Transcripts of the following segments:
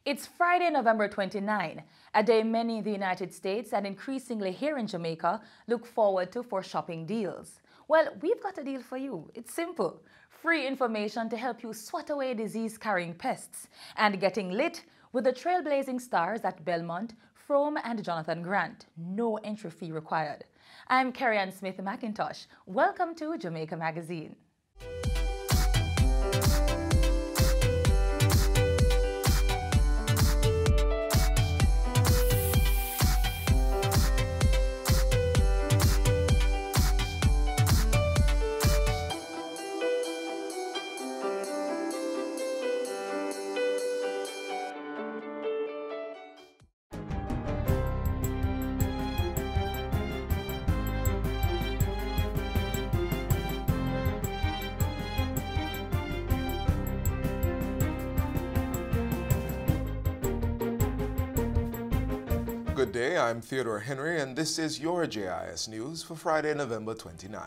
It's Friday, November 29, a day many in the United States and increasingly here in Jamaica look forward to for shopping deals. Well, we've got a deal for you. It's simple. Free information to help you swat away disease-carrying pests and getting lit with the trailblazing stars at Belmont, Frome and Jonathan Grant. No entry fee required. I'm Carrie-Ann Smith-McIntosh. Welcome to Jamaica Magazine. Good day, I'm Theodore Henry and this is your JIS News for Friday, November 29.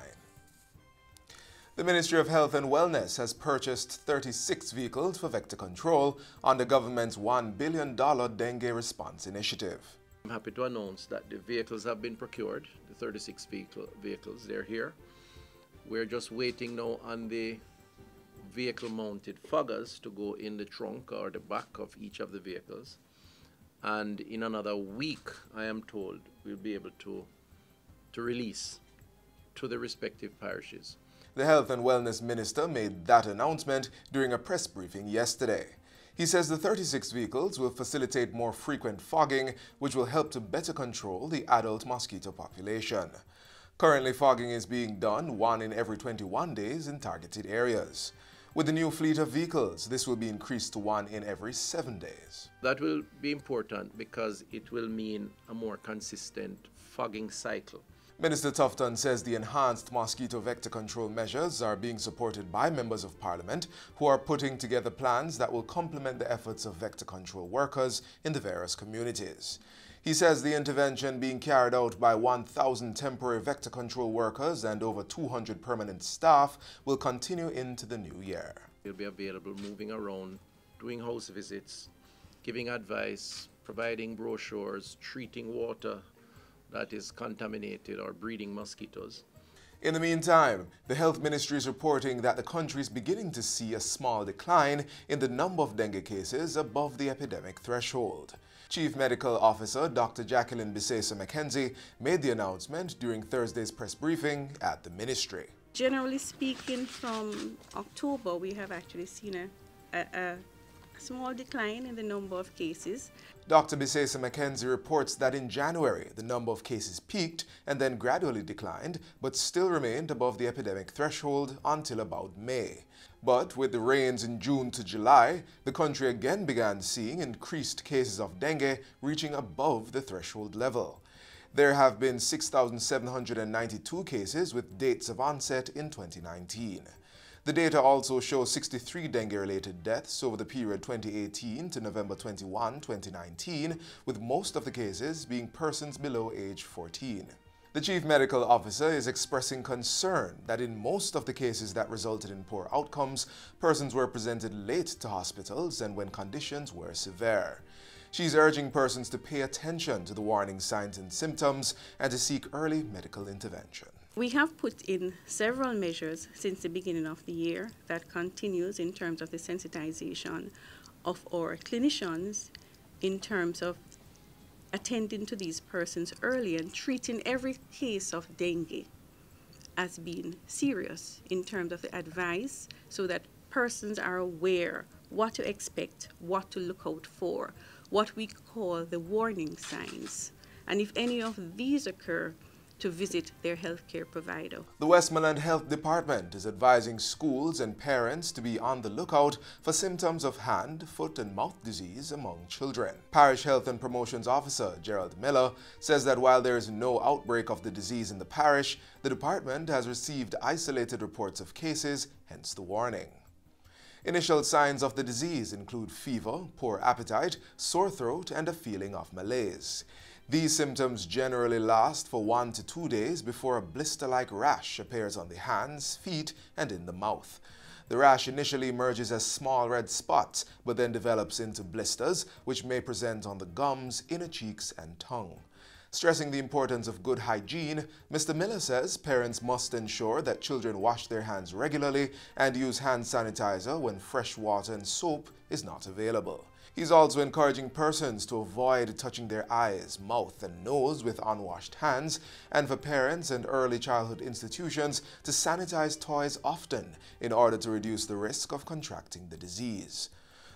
The Ministry of Health and Wellness has purchased 36 vehicles for vector control on the government's $1 billion dengue response initiative. I'm happy to announce that the vehicles have been procured, the 36 vehicles, they're here. We're just waiting now on the vehicle-mounted foggers to go in the trunk or the back of each of the vehicles. And in another week, I am told, we'll be able to release to the respective parishes. The Health and Wellness Minister made that announcement during a press briefing yesterday. He says the 36 vehicles will facilitate more frequent fogging, which will help to better control the adult mosquito population. Currently, fogging is being done 1 in every 21 days in targeted areas. With the new fleet of vehicles, this will be increased to 1 in every 7 days. That will be important because it will mean a more consistent fogging cycle. Minister Tufton says the enhanced mosquito vector control measures are being supported by members of Parliament who are putting together plans that will complement the efforts of vector control workers in the various communities. He says the intervention being carried out by 1,000 temporary vector control workers and over 200 permanent staff will continue into the new year. They'll be available moving around, doing house visits, giving advice, providing brochures, treating water that is contaminated or breeding mosquitoes. In the meantime, the Health Ministry is reporting that the country is beginning to see a small decline in the number of dengue cases above the epidemic threshold. Chief Medical Officer Dr. Jacqueline Bisesa-McKenzie made the announcement during Thursday's press briefing at the ministry. Generally speaking, from October, we have actually seen a small decline in the number of cases. Dr. Bisesa-McKenzie reports that in January, the number of cases peaked and then gradually declined, but still remained above the epidemic threshold until about May. But with the rains in June to July, the country again began seeing increased cases of dengue reaching above the threshold level. There have been 6,792 cases with dates of onset in 2019. The data also shows 63 dengue-related deaths over the period 2018 to November 21, 2019, with most of the cases being persons below age 14. The Chief Medical Officer is expressing concern that in most of the cases that resulted in poor outcomes, persons were presented late to hospitals and when conditions were severe. She's urging persons to pay attention to the warning signs and symptoms and to seek early medical intervention. We have put in several measures since the beginning of the year that continues in terms of the sensitization of our clinicians in terms of attending to these persons early and treating every case of dengue as being serious in terms of the advice so that persons are aware what to expect, what to look out for, what we call the warning signs. And if any of these occur, to visit their healthcare provider. The Westmoreland Health Department is advising schools and parents to be on the lookout for symptoms of hand, foot and mouth disease among children. Parish Health and Promotions Officer Gerald Miller says that while there is no outbreak of the disease in the parish, the department has received isolated reports of cases, hence the warning. Initial signs of the disease include fever, poor appetite, sore throat and a feeling of malaise. These symptoms generally last for 1 to 2 days before a blister-like rash appears on the hands, feet, and in the mouth. The rash initially emerges as small red spots, but then develops into blisters, which may present on the gums, inner cheeks, and tongue. Stressing the importance of good hygiene, Mr. Miller says parents must ensure that children wash their hands regularly and use hand sanitizer when fresh water and soap is not available. He's also encouraging persons to avoid touching their eyes, mouth, and nose with unwashed hands, and for parents and early childhood institutions to sanitize toys often in order to reduce the risk of contracting the disease.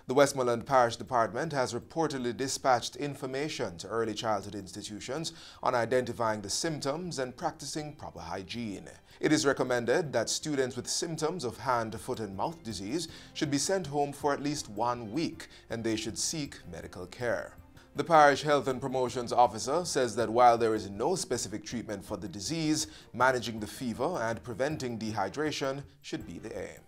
The Westmoreland Parish Department has reportedly dispatched information to early childhood institutions on identifying the symptoms and practicing proper hygiene. It is recommended that students with symptoms of hand, foot, and mouth disease should be sent home for at least 1 week, and they should seek medical care. The Parish Health and Promotions Officer says that while there is no specific treatment for the disease, managing the fever and preventing dehydration should be the aim.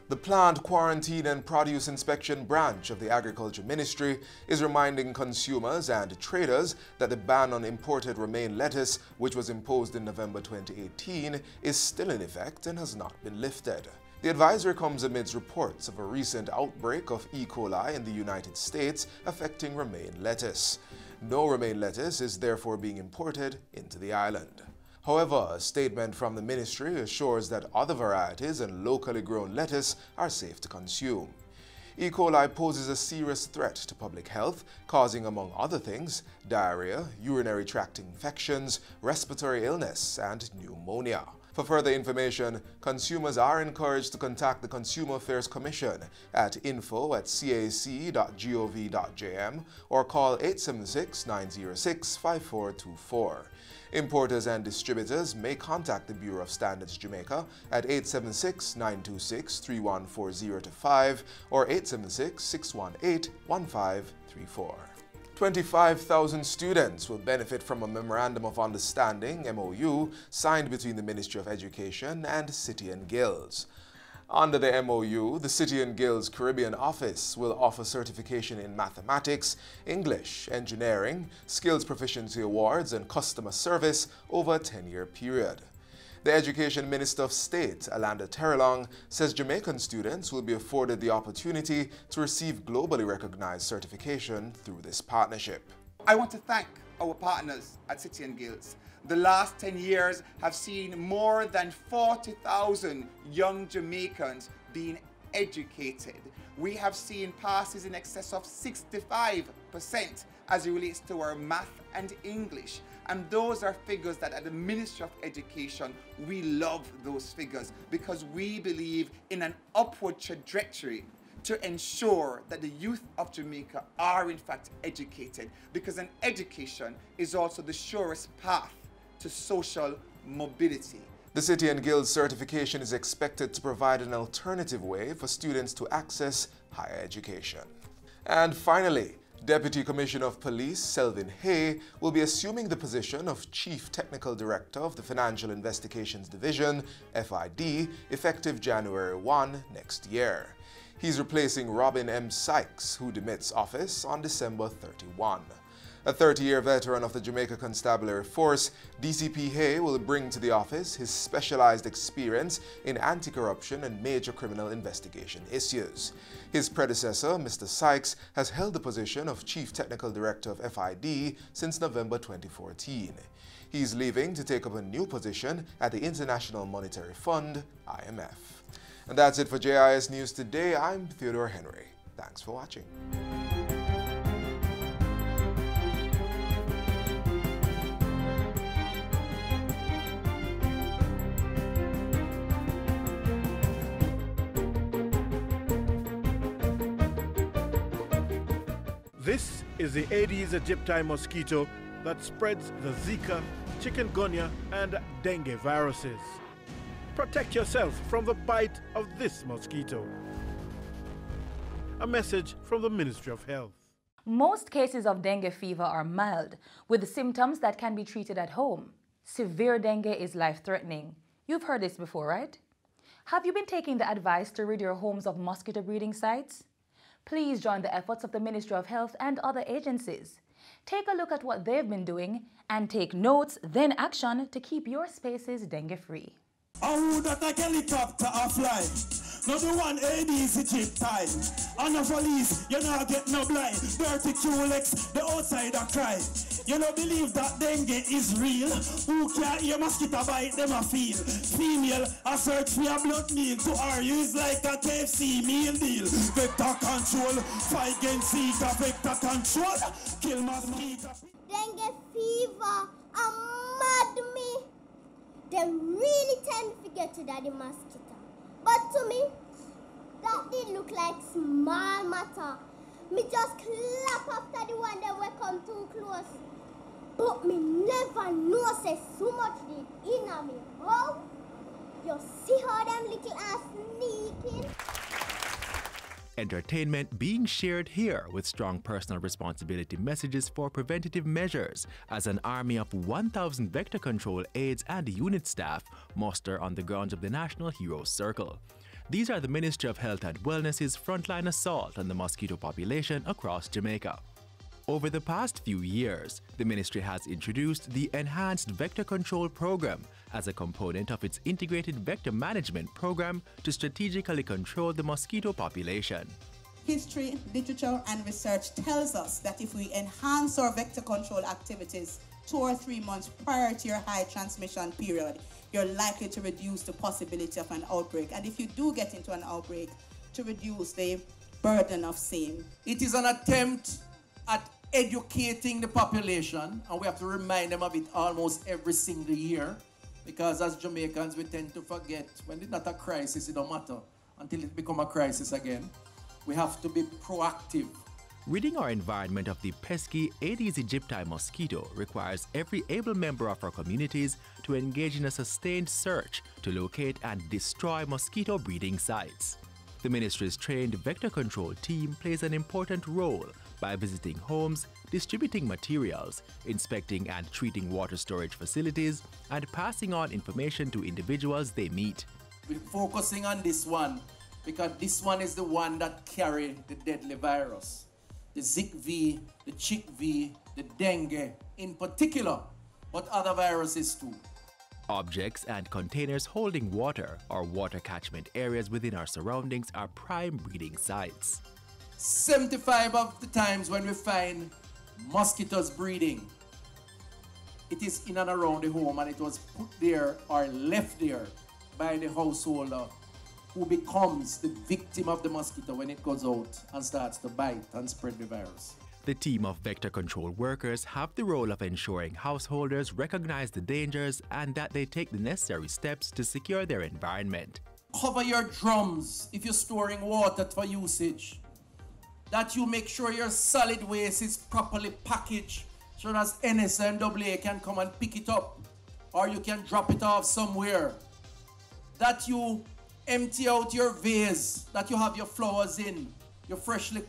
The Plant Quarantine and Produce Inspection Branch of the Agriculture Ministry is reminding consumers and traders that the ban on imported romaine lettuce, which was imposed in November 2018, is still in effect and has not been lifted. The advisory comes amidst reports of a recent outbreak of E. coli in the United States affecting romaine lettuce. No romaine lettuce is therefore being imported into the island. However, a statement from the ministry assures that other varieties and locally grown lettuce are safe to consume. E. coli poses a serious threat to public health, causing, among other things, diarrhea, urinary tract infections, respiratory illness, and pneumonia. For further information, consumers are encouraged to contact the Consumer Affairs Commission at info@cac.gov.jm or call 876-906-5424. Importers and distributors may contact the Bureau of Standards Jamaica at 876-926-3140-5 or 876-618-1534. 25,000 students will benefit from a Memorandum of Understanding, MOU, signed between the Ministry of Education and City and Guilds. Under the MOU, the City and Guilds Caribbean Office will offer certification in mathematics, English, engineering, skills proficiency awards, and customer service over a 10-year period. The Education Minister of State, Alanda Terrelong, says Jamaican students will be afforded the opportunity to receive globally recognized certification through this partnership. I want to thank our partners at City and Guilds. The last 10 years have seen more than 40,000 young Jamaicans being educated. We have seen passes in excess of 65% as it relates to our math and English. And those are figures that at the Ministry of Education, we love those figures because we believe in an upward trajectory to ensure that the youth of Jamaica are in fact educated, because an education is also the surest path to social mobility. The City and Guilds certification is expected to provide an alternative way for students to access higher education. And finally, Deputy Commissioner of Police Selvin Hay will be assuming the position of Chief Technical Director of the Financial Investigations Division, FID, effective January 1 next year. He's replacing Robin M. Sykes, who demits office on December 31. A 30-year veteran of the Jamaica Constabulary Force, DCP Hay will bring to the office his specialized experience in anti-corruption and major criminal investigation issues. His predecessor, Mr. Sykes, has held the position of Chief Technical Director of FID since November 2014. He's leaving to take up a new position at the International Monetary Fund, IMF. And that's it for JIS News Today. I'm Theodore Henry. Thanks for watching. This is the Aedes aegypti mosquito that spreads the Zika, chikungunya, and dengue viruses. Protect yourself from the bite of this mosquito. A message from the Ministry of Health. Most cases of dengue fever are mild, with symptoms that can be treated at home. Severe dengue is life-threatening. You've heard this before, right? Have you been taking the advice to rid your homes of mosquito breeding sites? Please join the efforts of the Ministry of Health and other agencies. Take a look at what they've been doing and take notes, then action to keep your spaces dengue-free. Oh, that a helicopter a fly. Not the one AD's Egypt time. And the police, you not get no blind. Dirty Culex, the outsider cry. You don't believe that dengue is real. Who can't hear mosquito bite, them a feel. Female, a search for a blood meal. To argue is like a KFC meal deal. Vector control, fight against Zika. Vector control, kill mosquito. Dengue fever, mad me. They really tend to forget to that the mosquito. But to me, that did look like small matter. Me just clap after the one that will come too close. But me never know say so much did in me. Oh, you see how them little ass sneaking? Entertainment being shared here with strong personal responsibility messages for preventative measures as an army of 1,000 vector control aides and unit staff muster on the grounds of the National Heroes Circle. These are the Ministry of Health and Wellness's frontline assault on the mosquito population across Jamaica. Over the past few years, the ministry has introduced the Enhanced Vector Control Program as a component of its Integrated Vector Management Program to strategically control the mosquito population. History, literature, and research tells us that if we enhance our vector control activities 2 or 3 months prior to your high transmission period, you're likely to reduce the possibility of an outbreak. And if you do get into an outbreak, to reduce the burden of same. It is an attempt at educating the population, and we have to remind them of it almost every single year, because as Jamaicans we tend to forget when it's not a crisis, it don't matter until it becomes a crisis again. We have to be proactive. Ridding our environment of the pesky Aedes aegypti mosquito requires every able member of our communities to engage in a sustained search to locate and destroy mosquito breeding sites. The ministry's trained vector control team plays an important role by visiting homes, distributing materials, inspecting and treating water storage facilities, and passing on information to individuals they meet. We're focusing on this one because this one is the one that carries the deadly virus. The Zika, the Chick-V, the Dengue in particular, but other viruses too. Objects and containers holding water or water catchment areas within our surroundings are prime breeding sites. 75 of the times when we find mosquitoes breeding, it is in and around the home, and it was put there or left there by the householder who becomes the victim of the mosquito when it goes out and starts to bite and spread the virus. The team of vector control workers have the role of ensuring householders recognize the dangers and that they take the necessary steps to secure their environment. Cover your drums if you're storing water for usage. That you make sure your solid waste is properly packaged so that NSNAA can come and pick it up, or you can drop it off somewhere. That you empty out your vase that you have your flowers in, your freshly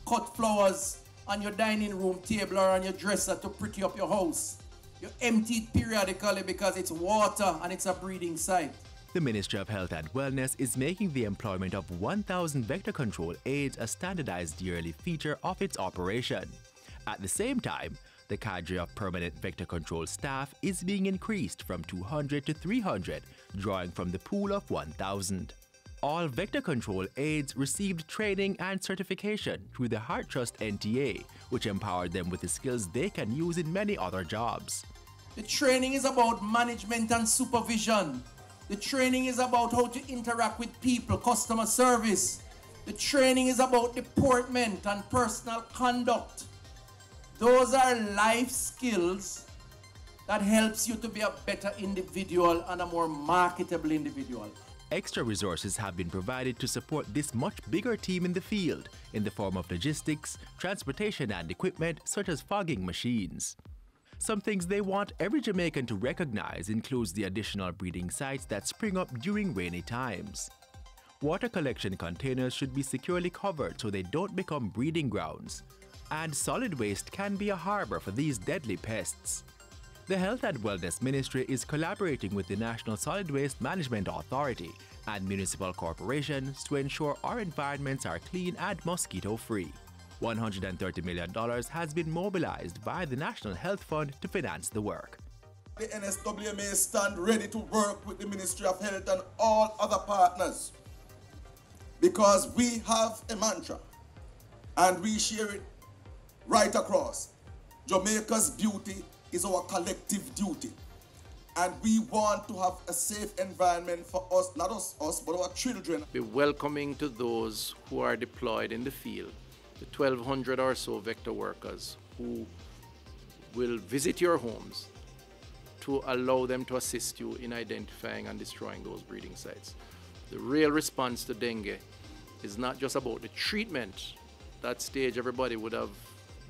cut flowers on your dining room table or on your dresser to pretty up your house. You empty it periodically because it's water and it's a breeding site. The Ministry of Health and Wellness is making the employment of 1,000 vector control aides a standardized yearly feature of its operation. At the same time, the cadre of permanent vector control staff is being increased from 200 to 300, drawing from the pool of 1,000. All vector control aides received training and certification through the Heart Trust NTA, which empowered them with the skills they can use in many other jobs. The training is about management and supervision. The training is about how to interact with people, customer service. The training is about deportment and personal conduct. Those are life skills that helps you to be a better individual and a more marketable individual. Extra resources have been provided to support this much bigger team in the field in the form of logistics, transportation and equipment such as fogging machines. Some things they want every Jamaican to recognize includes the additional breeding sites that spring up during rainy times. Water collection containers should be securely covered so they don't become breeding grounds. And solid waste can be a harbor for these deadly pests. The Health and Wellness Ministry is collaborating with the National Solid Waste Management Authority and municipal corporations to ensure our environments are clean and mosquito-free. $130 million has been mobilized by the National Health Fund to finance the work. The NSWMA stand ready to work with the Ministry of Health and all other partners because we have a mantra and we share it right across. Jamaica's beauty is our collective duty. And we want to have a safe environment for us, not us, but our children. Be welcoming to those who are deployed in the field, the 1,200 or so vector workers who will visit your homes to allow them to assist you in identifying and destroying those breeding sites. The real response to dengue is not just about the treatment. That stage everybody would have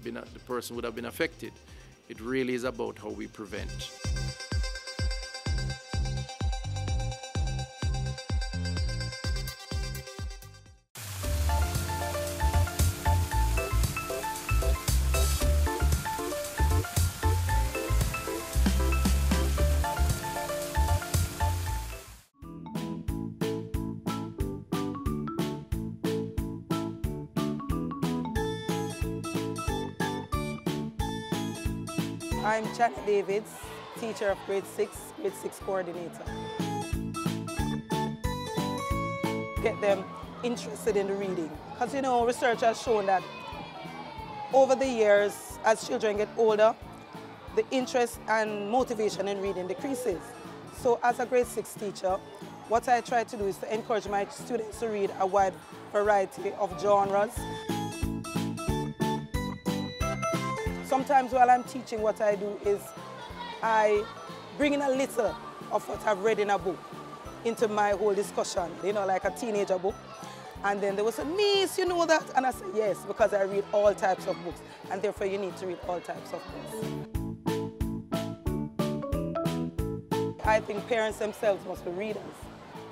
been, the person would have been affected. It really is about how we prevent. I'm Janet Davids, teacher of grade 6 coordinator. Get them interested in the reading. Because you know, research has shown that over the years, as children get older, the interest and motivation in reading decreases. So as a grade 6 teacher, what I try to do is to encourage my students to read a wide variety of genres. Sometimes while I'm teaching, what I do is I bring in a little of what I've read in a book into my whole discussion, you know, like a teenager book. And then they will say, "Miss, you know that?" And I say, "Yes, because I read all types of books, and therefore you need to read all types of books." I think parents themselves must be readers.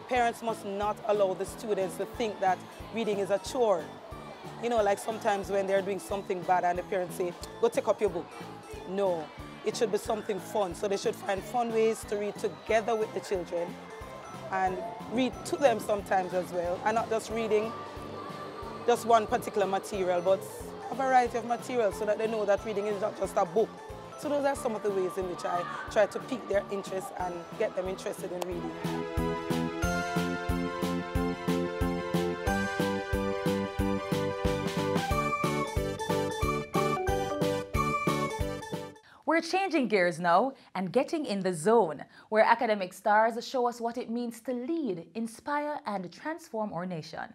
Parents must not allow the students to think that reading is a chore. You know, like sometimes when they're doing something bad and the parents say, "Go take up your book." No, it should be something fun. So they should find fun ways to read together with the children and read to them sometimes as well. And not just reading just one particular material, but a variety of materials so that they know that reading is not just a book. So those are some of the ways in which I try to pique their interest and get them interested in reading. We're changing gears now and getting in the zone, where academic stars show us what it means to lead, inspire, and transform our nation.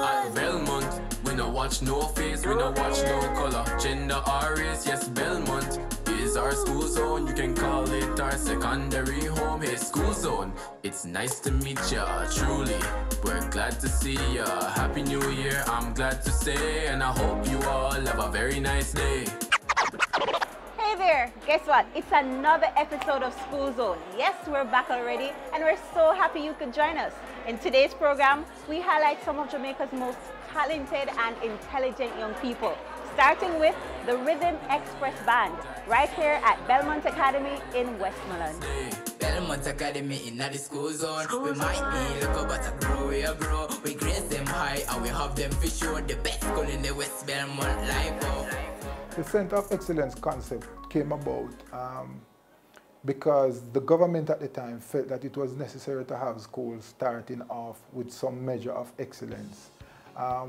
At Belmont, we no watch no face, we no watch no color, gender or race. Yes, Belmont is our school zone. You can call it our secondary home. Hey, school zone, it's nice to meet ya. Truly, we're glad to see ya. Happy New Year, I'm glad to say, and I hope you all have a very nice day. Hey there, guess what? It's another episode of School Zone. Yes, we're back already, and we're so happy you could join us. In today's program, we highlight some of Jamaica's most talented and intelligent young people, starting with the Rhythm Express Band, right here at Belmont Academy in Westmoreland. Belmont Academy in the school zone. We might be local, but we grow. We grade them high, and we have them for sure. The best school in the West Belmont life. The Center of Excellence concept came about because the government at the time felt that it was necessary to have schools starting off with some measure of excellence.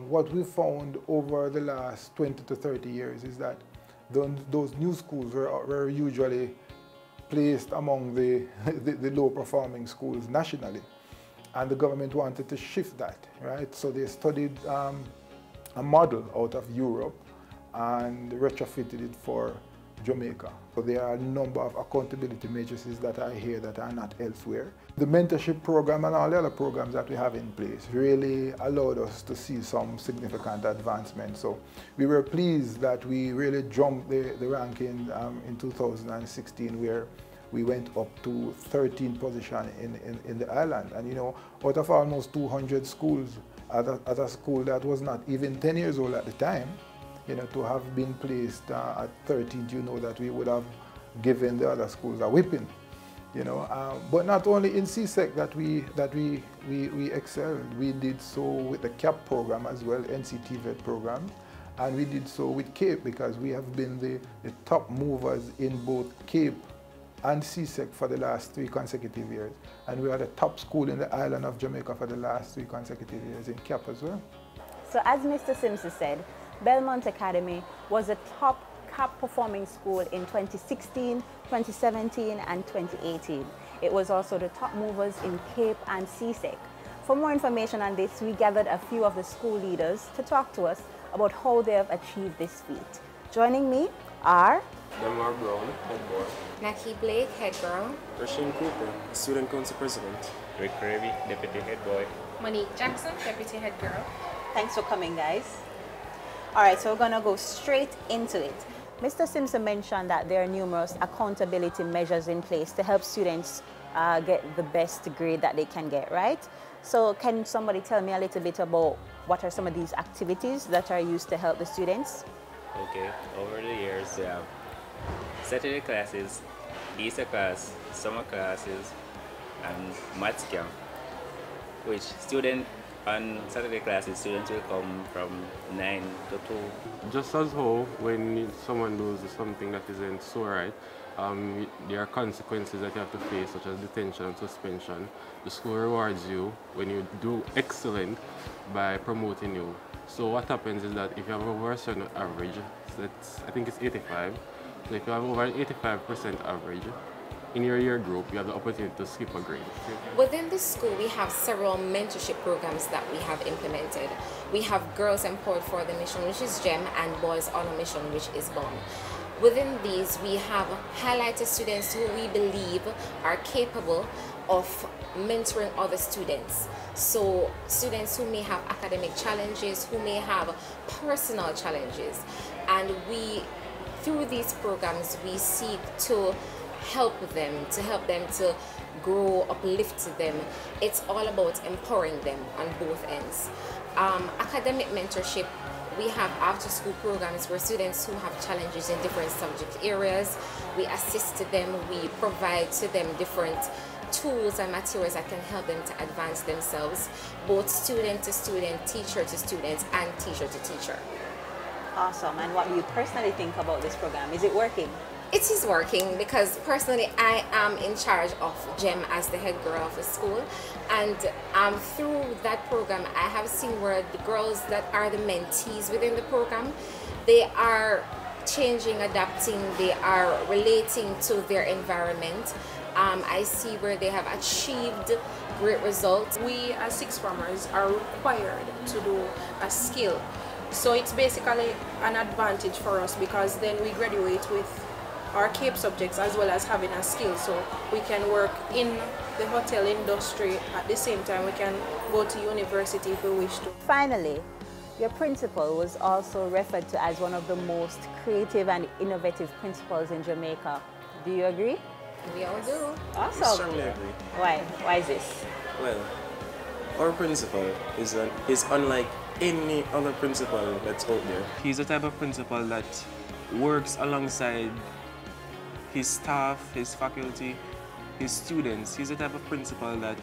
What we found over the last 20 to 30 years is that those new schools were usually placed among the low-performing schools nationally. And the government wanted to shift that, right? So they studied a model out of Europe and retrofitted it for Jamaica. So there are a number of accountability matrices that are here that are not elsewhere. The mentorship program and all the other programs that we have in place really allowed us to see some significant advancement. So we were pleased that we really jumped the ranking in 2016, where we went up to 13th position in the island. And you know, out of almost 200 schools, at a school that was not even 10 years old at the time, you know, to have been placed at 13th, you know that we would have given the other schools a whipping. You know, but not only in CSEC that we excelled. We did so with the CAP program as well, NCT VET program, and we did so with CAPE because we have been the top movers in both CAPE and CSEC for the last 3 consecutive years, and we are the top school in the island of Jamaica for the last 3 consecutive years in CAP as well. So as Mr. Simpson said, Belmont Academy was a top CAP performing school in 2016, 2017 and 2018. It was also the top movers in CAPE and CSEC. For more information on this, we gathered a few of the school leaders to talk to us about how they have achieved this feat. Joining me are Demar Brown, head boy. Naki Blake, head girl. Rashin Cooper, student council president. Rick Kirby, deputy head boy. Monique Jackson, deputy head girl. Thanks for coming, guys. All right, so we're gonna go straight into it. Mr. Simpson mentioned that there are numerous accountability measures in place to help students get the best grade that they can get, right? So can somebody tell me a little bit about what are some of these activities that are used to help the students? Okay, over the years, we have Saturday classes, Easter class, summer classes, and maths camp, which on Saturday classes, students will come from 9 to 2. Just as how when someone does something that isn't so right, there are consequences that you have to face, such as detention and suspension. The school rewards you when you do excellent by promoting you. So what happens is that if you have over a certain average, I think it's 85, so if you have over an 85% average, in your year group, you have the opportunity to skip a grade. Within the school, we have several mentorship programs that we have implemented. We have Girls Empowered for the Mission, which is GEM, and Boys on a Mission, which is BOM. Within these, we have highlighted students who we believe are capable of mentoring other students. So students who may have academic challenges, who may have personal challenges. And through these programs, we seek to help them to grow, uplift them. It's all about empowering them on both ends. Academic mentorship, we have after-school programs where students who have challenges in different subject areas, we assist them, we provide to them different tools and materials that can help them to advance themselves, both student to student, teacher to student, and teacher to teacher. Awesome. And what do you personally think about this program? Is it working? It is working because personally I am in charge of GEM as the head girl of the school, and through that program I have seen where the girls that are the mentees within the program, they are changing, adapting, they are relating to their environment. I see where they have achieved great results. We as sixth formers are required to do a skill, so it's basically an advantage for us because then we graduate with our CAPE subjects as well as having a skill, so we can work in the hotel industry at the same time we can go to university if we wish to. Finally, your principal was also referred to as one of the most creative and innovative principals in Jamaica. Do you agree? We all do. Awesome. I strongly agree. Why? Why is this? Well, our principal is unlike any other principal that's out there. He's the type of principal that works alongside his staff, his faculty, his students. He's the type of principal that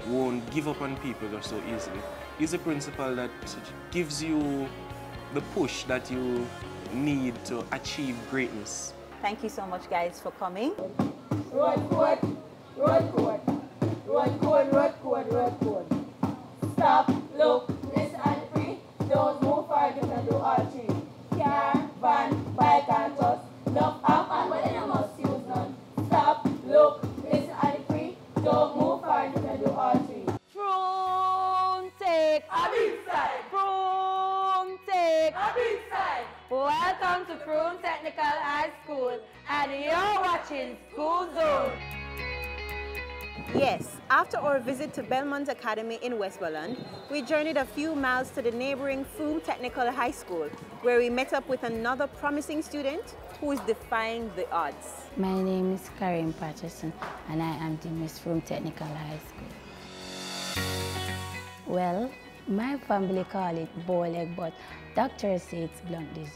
won't give up on people so easily. He's a principal that gives you the push that you need to achieve greatness. Thank you so much, guys, for coming. Road code, road code, road code, road code, road code. Stop, look, listen and free. Don't move far, you can do all three. Car, van, bike and bus. Love and but you must use none. Stop, look, listen and free. Don't move far, you can do all three. From take a big side. From take A big side. Welcome to Prune Technical High School, and you're watching School Zone. Yes, after our visit to Belmont Academy in Westmoreland, we journeyed a few miles to the neighboring Frome Technical High School, where we met up with another promising student who is defying the odds. My name is Karen Patterson, and I am the Miss Frome Technical High School. Well, my family call it bow leg, but doctors say it's blunt disease.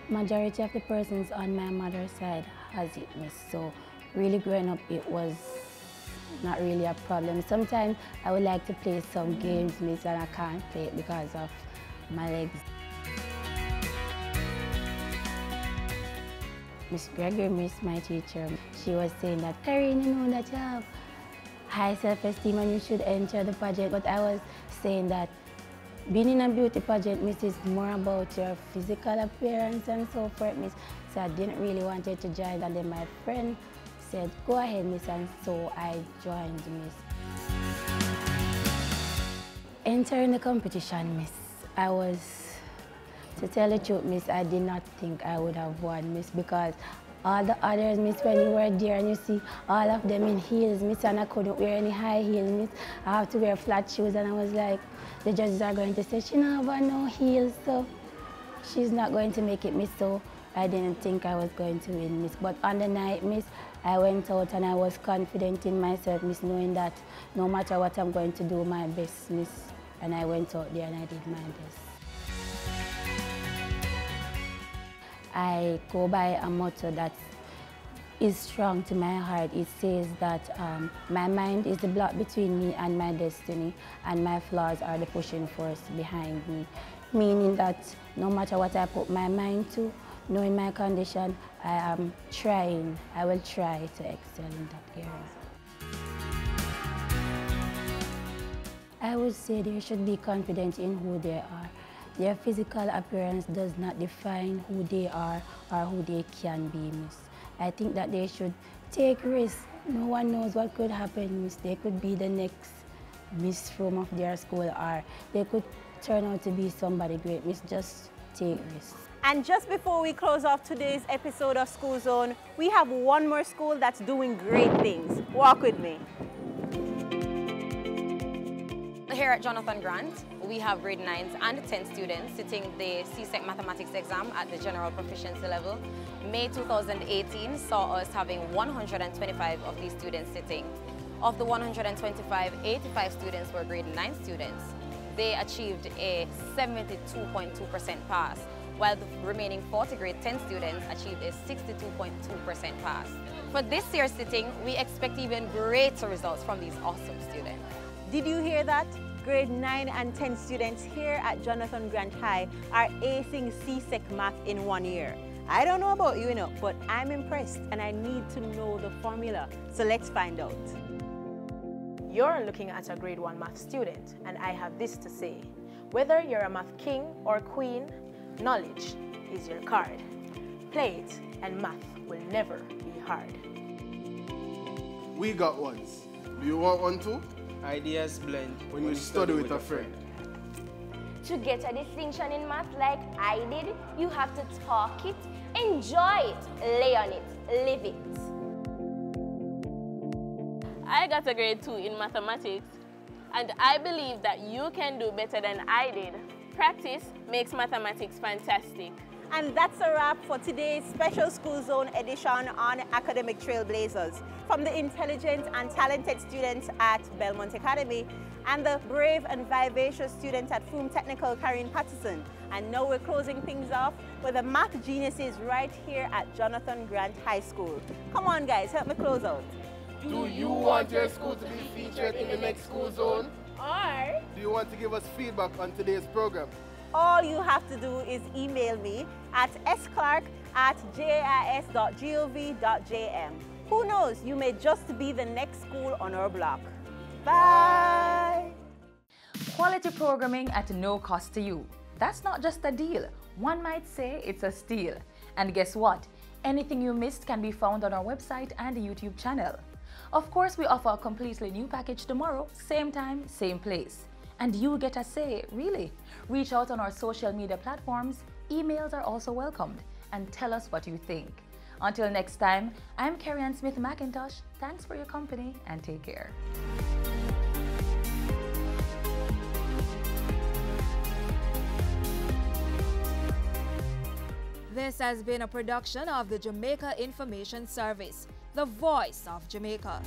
Majority of the persons on my mother's side has it, miss. So really growing up, it was not really a problem. Sometimes I would like to play some games, miss, and I can't play it because of my legs. Miss Gregory, miss, my teacher, she was saying that, Karine, you know that you have high self-esteem and you should enter the pageant. But I was saying that being in a beauty pageant, miss, is more about your physical appearance and so forth, miss. So I didn't really want her to join. And then my friend said, go ahead, miss, and so I joined, miss. Entering the competition, miss, I was, to tell the truth, miss, I did not think I would have won, miss, because all the others, miss, when you were there and you see all of them in heels, miss, and I couldn't wear any high heels, miss. I have to wear flat shoes, and I was like, the judges are going to say, she don't have no heels, so she's not going to make it, miss. So I didn't think I was going to win, miss. But on the night, miss, I went out and I was confident in myself, miss, knowing that no matter what, I'm going to do my best, miss. And I went out there and I did my best. I go by a motto that is strong to my heart. It says that my mind is the block between me and my destiny, and my flaws are the pushing force behind me. Meaning that no matter what I put my mind to, knowing my condition, I will try to excel in that area. I would say they should be confident in who they are. Their physical appearance does not define who they are or who they can be, miss. I think that they should take risks. No one knows what could happen, miss. They could be the next Miss From of their school, or they could turn out to be somebody great, miss. Just take risks. And just before we close off today's episode of School Zone, we have one more school that's doing great things. Walk with me. Here at Jonathan Grant, we have grade 9s and 10 students sitting the CSEC mathematics exam at the general proficiency level. May 2018 saw us having 125 of these students sitting. Of the 125, 85 students were grade 9 students. They achieved a 72.2% pass, while the remaining 40 grade 10 students achieved a 62.2% pass. For this year's sitting, we expect even greater results from these awesome students. Did you hear that? Grade 9 and 10 students here at Jonathan Grant High are acing CSEC math in 1 year. I don't know about you, but I'm impressed and I need to know the formula. So let's find out. You're looking at a grade 1 math student, and I have this to say. Whether you're a math king or queen, knowledge is your card. Play it and math will never be hard. We got ones. Do you want one too? Ideas blend when you study with a friend. To get a distinction in math like I did, you have to talk it, enjoy it, lay on it, live it. I got a grade 2 in mathematics, and I believe that you can do better than I did. Practice makes mathematics fantastic. And that's a wrap for today's special School Zone edition on Academic Trailblazers. From the intelligent and talented students at Belmont Academy and the brave and vivacious students at Froome Technical, Karine Patterson. And now we're closing things off with the math geniuses right here at Jonathan Grant High School. Come on guys, help me close out. Do you want your school to be featured in the next School Zone? Or do you want to give us feedback on today's program? All you have to do is email me at sclark@jais.gov.jm. Who knows, you may just be the next school on our block. Bye! Quality programming at no cost to you. That's not just a deal. One might say it's a steal. And guess what? Anything you missed can be found on our website and YouTube channel. Of course, we offer a completely new package tomorrow, same time, same place. And you get a say, really. Reach out on our social media platforms. Emails are also welcomed. And tell us what you think. Until next time, I'm Carrie-Ann Smith-McIntosh. Thanks for your company and take care. This has been a production of the Jamaica Information Service, the voice of Jamaica.